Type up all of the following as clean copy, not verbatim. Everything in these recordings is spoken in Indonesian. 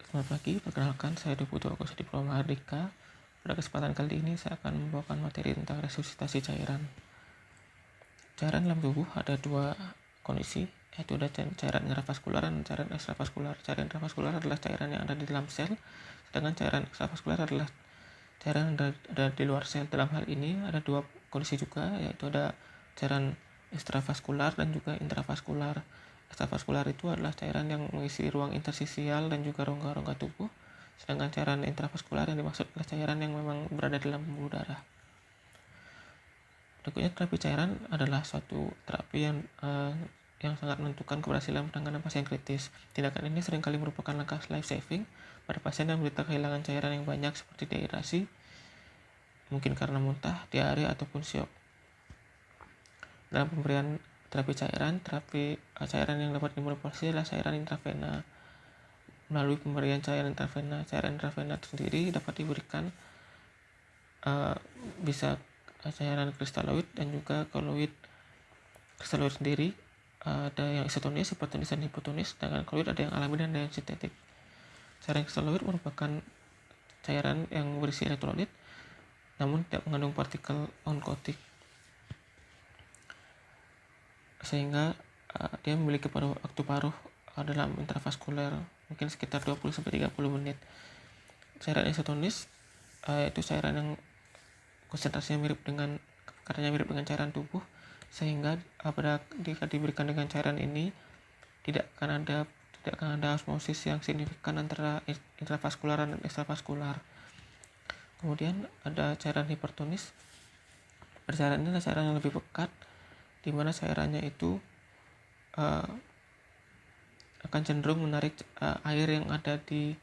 Selamat pagi, perkenalkan saya Deputu Agus Diploma Mardika. Pada kesempatan kali ini saya akan membawakan materi tentang resusitasi cairan. Cairan dalam tubuh ada dua kondisi, yaitu ada cairan intravaskular dan cairan ekstravaskular. Cairan intravaskular adalah cairan yang ada di dalam sel, sedangkan cairan ekstravaskular adalah cairan yang ada di luar sel. Dalam hal ini ada dua kondisi juga, yaitu ada cairan ekstravaskular dan juga intravaskular. Ekstravaskular itu adalah cairan yang mengisi ruang intersisial dan juga rongga-rongga tubuh, sedangkan cairan intravaskular yang dimaksud adalah cairan yang memang berada dalam pembuluh darah. Berikutnya, terapi cairan adalah suatu terapi yang sangat menentukan keberhasilan penanganan pasien kritis. Tindakan ini seringkali merupakan langkah life saving pada pasien yang menderita kehilangan cairan yang banyak seperti dehidrasi, mungkin karena muntah, diare, ataupun syok. Dalam pemberian terapi cairan yang dapat dimanipulasi adalah cairan intravena. Melalui pemberian cairan intravena itu sendiri dapat diberikan bisa cairan kristaloid dan juga koloid. Kristaloid sendiri ada yang isotonis, hipertonis, dan hipotonis, sedangkan koloid ada yang alami dan ada yang sintetik. Cairan kristaloid merupakan cairan yang berisi elektrolit namun tidak mengandung partikel onkotik, sehingga dia memiliki waktu paruh dalam intravaskuler mungkin sekitar 20-30 menit. Cairan isotonis itu cairan yang konsentrasinya katanya mirip dengan cairan tubuh, sehingga jika diberikan dengan cairan ini tidak akan ada osmosis yang signifikan antara intravaskular dan ekstravaskular. Kemudian ada cairan hipertonis. Cairan ini adalah cairan yang lebih pekat, di mana cairannya itu akan cenderung menarik air yang ada di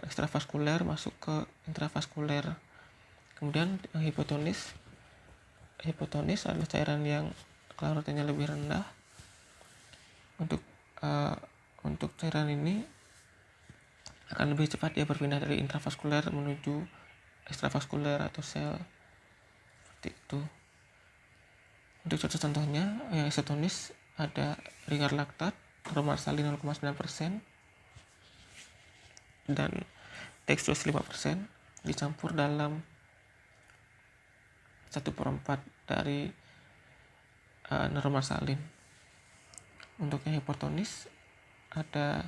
ekstravaskuler masuk ke intravaskuler. Kemudian hipotonis adalah cairan yang kelarutannya lebih rendah. Untuk cairan ini akan lebih cepat dia berpindah dari intravaskuler menuju ekstravaskuler atau sel, seperti itu. Untuk contoh-contohnya, yang isotonis ada rigar laktat, normal salin 0,9%, dan dextrose 5% dicampur dalam 1/4 dari normal salin. Untuk yang hipertonis ada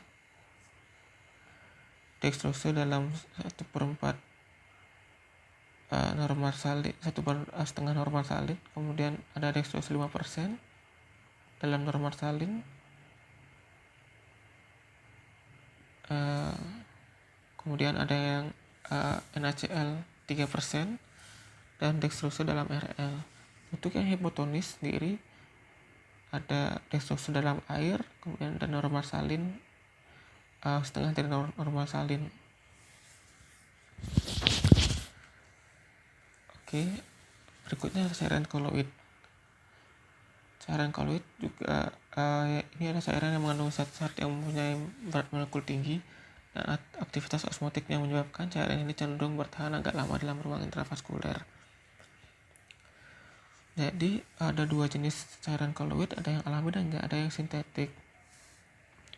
dextrose dalam 1/4 normal salin, 1/2 normal salin. Kemudian ada dextrose 5% dalam normal salin. Kemudian ada yang NaCl 3% dan dextrose dalam RL. Untuk yang hipotonis sendiri ada dextrose dalam air, kemudian ada normal salin setengah dari normal salin. Oke, berikutnya cairan koloid. Cairan koloid juga ini adalah cairan yang mengandung zat-zat yang mempunyai berat molekul tinggi dan aktivitas osmotik yang menyebabkan cairan ini cenderung bertahan agak lama dalam ruang intravaskuler. Jadi ada dua jenis cairan koloid, ada yang alami dan ada yang sintetik.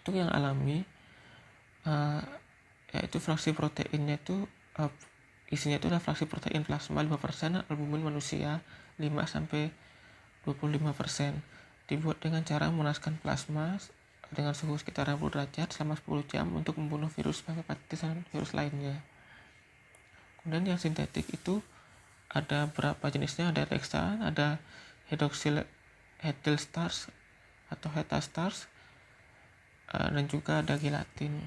Untuk yang alami yaitu fraksi proteinnya itu isinya itu adalah fraksi protein plasma 5%, albumin manusia 5-25%. Dibuat dengan cara memanaskan plasma dengan suhu sekitar 60 derajat selama 10 jam untuk membunuh virus hepatitis dan virus lainnya. Kemudian yang sintetik itu ada berapa jenisnya, ada Dexa, ada hydroxyl ethyl stars atau Heta stars, dan juga ada gelatin.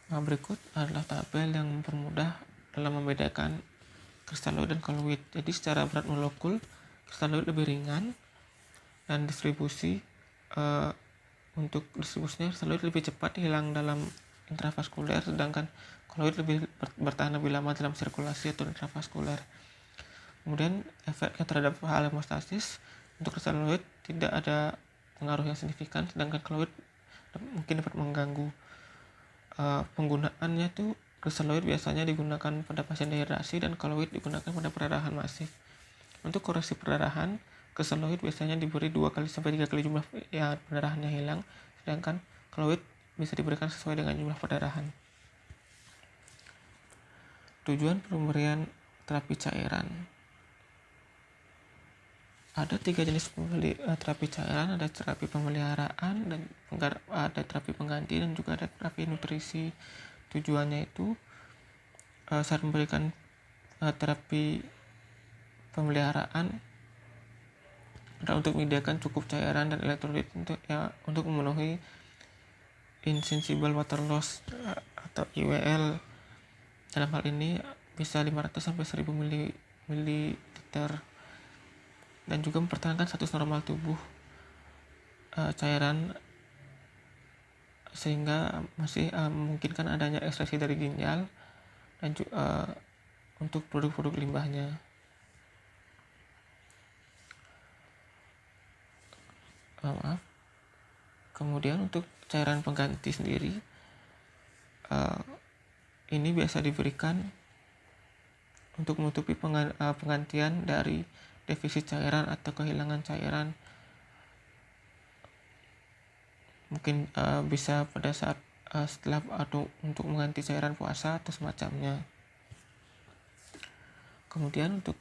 Berikut adalah tabel yang mempermudah dalam membedakan kristaloid dan koloid. Jadi secara berat molekul, kristaloid lebih ringan dan untuk distribusinya kristaloid lebih cepat hilang dalam intravaskuler, sedangkan koloid lebih bertahan lebih lama dalam sirkulasi atau intravaskuler. Kemudian efeknya terhadap hal hemostasis, untuk kristaloid tidak ada pengaruh yang signifikan, sedangkan koloid mungkin dapat mengganggu. Penggunaannya tuh kristaloid biasanya digunakan pada pasien dehidrasi dan koloid digunakan pada perdarahan masif. Untuk koreksi perdarahan, kristaloid biasanya diberi 2-3 kali jumlah pendarahannya hilang, sedangkan kolloid bisa diberikan sesuai dengan jumlah perdarahan. Tujuan pemberian terapi cairan. Ada 3 jenis terapi cairan, ada terapi pemeliharaan, dan ada terapi pengganti, dan juga ada terapi nutrisi. Tujuannya itu saat memberikan terapi pemeliharaan adalah untuk menyediakan cukup cairan dan elektrolit untuk memenuhi insensible water loss atau IWL. Dalam hal ini bisa 500 sampai 1000 ml, dan juga mempertahankan status normal tubuh cairan sehingga masih memungkinkan adanya ekstraksi dari ginjal dan untuk produk-produk limbahnya. Kemudian untuk cairan pengganti sendiri, ini biasa diberikan untuk menutupi penggantian dari defisit cairan atau kehilangan cairan. Mungkin bisa pada saat setelah atau untuk mengganti cairan puasa atau semacamnya. Kemudian untuk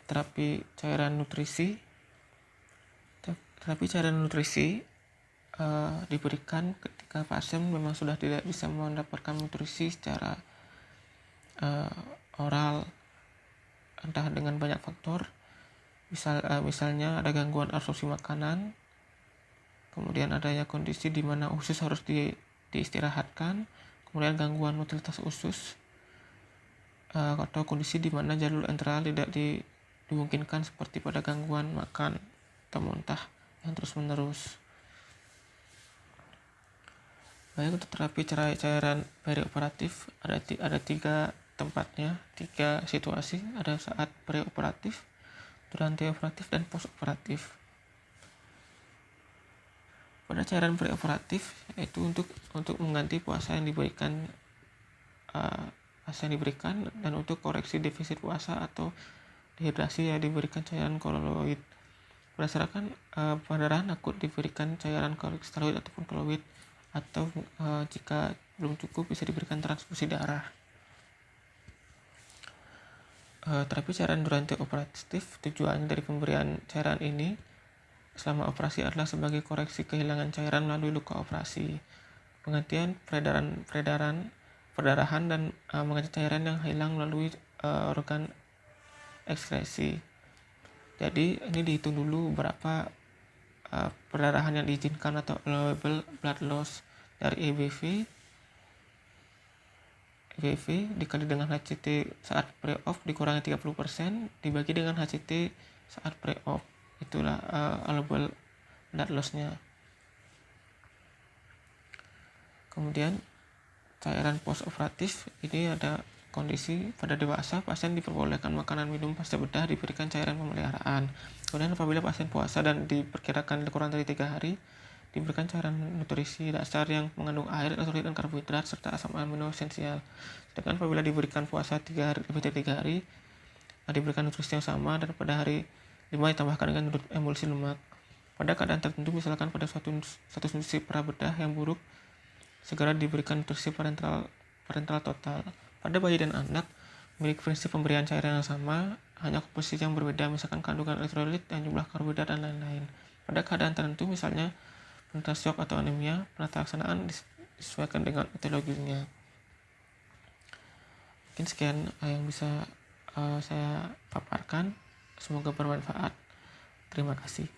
terapi cairan nutrisi, diberikan ketika pasien memang sudah tidak bisa mendapatkan nutrisi secara oral, entah dengan banyak faktor, misalnya ada gangguan absorpsi makanan, kemudian adanya kondisi di mana usus harus diistirahatkan, kemudian gangguan motilitas usus, atau kondisi di mana jalur enteral tidak dimungkinkan seperti pada gangguan makan atau muntah yang terus-menerus. Baik, untuk terapi cairan perioperatif ada 3 tempatnya, 3 situasi. Ada saat preoperatif, duranteoperatif, dan postoperatif. Pada cairan preoperatif yaitu untuk mengganti puasa yang diberikan dan untuk koreksi defisit puasa atau dehidrasi yang diberikan cairan kolloid. Berdasarkan perdarahan akut diberikan cairan steroid ataupun kolloid, atau jika belum cukup bisa diberikan transfusi darah. Terapi cairan duranteoperatif, tujuannya dari pemberian cairan ini selama operasi adalah sebagai koreksi kehilangan cairan melalui luka operasi, penggantian perdarahan dan mengganti cairan yang hilang melalui organ ekskresi. Jadi ini dihitung dulu berapa perdarahan yang diizinkan atau allowable blood loss dari EBV dikali dengan HCT saat pre-op dikurangi 30% dibagi dengan HCT saat pre-op. Itulah allowable blood loss-nya. Kemudian cairan post-operatif, ini ada kondisi pada dewasa pasien diperbolehkan makanan minum pasca bedah, diberikan cairan pemeliharaan. Kemudian apabila pasien puasa dan diperkirakan kurang dari 3 hari, diberikan cairan nutrisi dasar yang mengandung air, elektrolit, dan karbohidrat serta asam amino esensial. Sedangkan apabila diberikan puasa 3 hari, lebih dari 3 hari, diberikan nutrisi yang sama, dan pada hari 5 ditambahkan dengan emulsi lemak. Pada keadaan tertentu, misalkan pada status nutrisi prabedah yang buruk, segera diberikan nutrisi parenteral total. Pada bayi dan anak memiliki prinsip pemberian cairan yang sama, hanya komposisi yang berbeda, misalkan kandungan elektrolit dan jumlah karbohidrat dan lain-lain. Pada keadaan tertentu, misalnya penderita shock atau anemia, penata laksanaan disesuaikan dengan etiologinya. Mungkin sekian yang bisa saya paparkan. Semoga bermanfaat. Terima kasih.